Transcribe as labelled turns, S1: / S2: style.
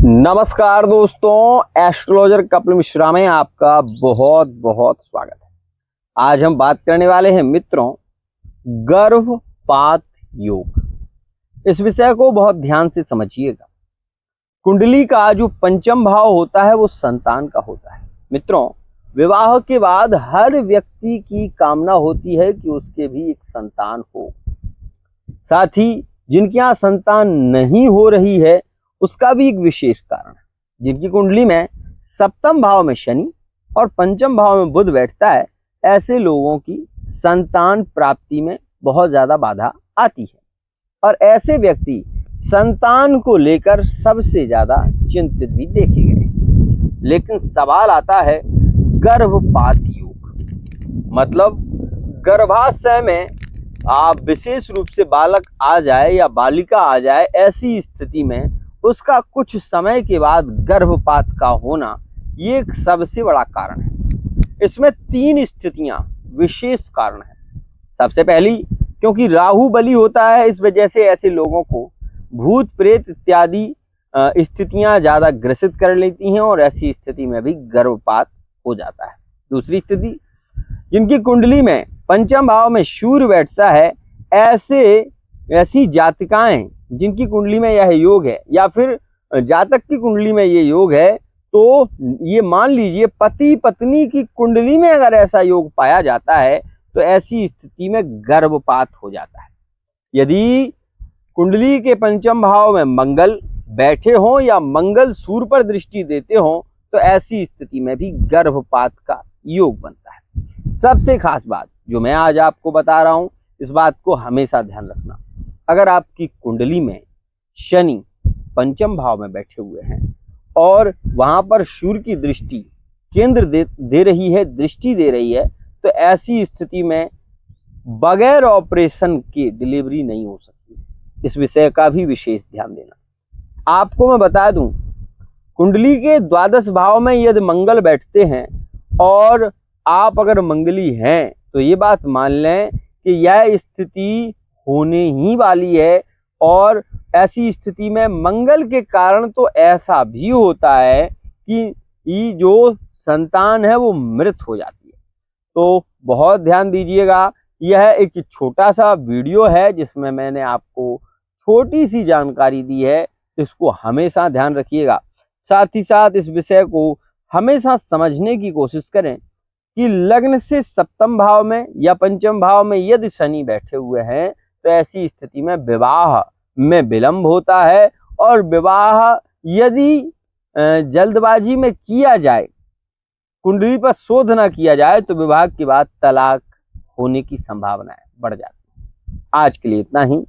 S1: नमस्कार दोस्तों, एस्ट्रोलॉजर कपिल मिश्रा में आपका बहुत बहुत स्वागत है। आज हम बात करने वाले हैं मित्रों गर्भपात योग। इस विषय को बहुत ध्यान से समझिएगा। कुंडली का जो पंचम भाव होता है वो संतान का होता है। मित्रों, विवाह के बाद हर व्यक्ति की कामना होती है कि उसके भी एक संतान हो। साथ ही जिनके यहाँ संतान नहीं हो रही है उसका भी एक विशेष कारण है। जिनकी कुंडली में सप्तम भाव में शनि और पंचम भाव में बुध बैठता है, ऐसे लोगों की संतान प्राप्ति में बहुत ज्यादा बाधा आती है और ऐसे व्यक्ति संतान को लेकर सबसे ज्यादा चिंतित भी देखे गए। लेकिन सवाल आता है गर्भपात योग, मतलब गर्भाशय में आप विशेष रूप से बालक आ जाए या बालिका आ जाए, ऐसी स्थिति में उसका कुछ समय के बाद गर्भपात का होना, ये एक सबसे बड़ा कारण है। इसमें तीन स्थितियां विशेष कारण है। सबसे पहली, क्योंकि राहु बली होता है, इस वजह से ऐसे लोगों को भूत प्रेत इत्यादि स्थितियां ज्यादा ग्रसित कर लेती हैं और ऐसी स्थिति में भी गर्भपात हो जाता है। दूसरी स्थिति, जिनकी कुंडली में पंचम भाव में सूर्य बैठता है, ऐसी जातिकाएं जिनकी कुंडली में यह योग है या फिर जातक की कुंडली में ये योग है, तो ये मान लीजिए पति पत्नी की कुंडली में अगर ऐसा योग पाया जाता है तो ऐसी स्थिति में गर्भपात हो जाता है। यदि कुंडली के पंचम भाव में मंगल बैठे हों या मंगल सूर्य पर दृष्टि देते हों तो ऐसी स्थिति में भी गर्भपात का योग बनता है। सबसे खास बात जो मैं आज आपको बता रहा हूं, इस बात को हमेशा ध्यान रखना। अगर आपकी कुंडली में शनि पंचम भाव में बैठे हुए हैं और वहां पर सूर्य की दृष्टि केंद्र दे रही है, दृष्टि दे रही है, तो ऐसी स्थिति में बगैर ऑपरेशन के डिलीवरी नहीं हो सकती। इस विषय का भी विशेष ध्यान देना। आपको मैं बता दूं, कुंडली के द्वादश भाव में यदि मंगल बैठते हैं और आप अगर मंगली हैं तो ये बात मान लें कि यह स्थिति होने ही वाली है। और ऐसी स्थिति में मंगल के कारण तो ऐसा भी होता है कि जो संतान है वो मृत हो जाती है। तो बहुत ध्यान दीजिएगा। यह एक छोटा सा वीडियो है जिसमें मैंने आपको छोटी सी जानकारी दी है, इसको हमेशा ध्यान रखिएगा। साथ ही साथ इस विषय को हमेशा समझने की कोशिश करें कि लग्न से सप्तम भाव में या पंचम भाव में यदि शनि बैठे हुए हैं तो ऐसी स्थिति में विवाह में विलंब होता है और विवाह यदि जल्दबाजी में किया जाए, कुंडली पर शोध ना किया जाए, तो विवाह के बाद तलाक होने की संभावना बढ़ जाती है। आज के लिए इतना ही।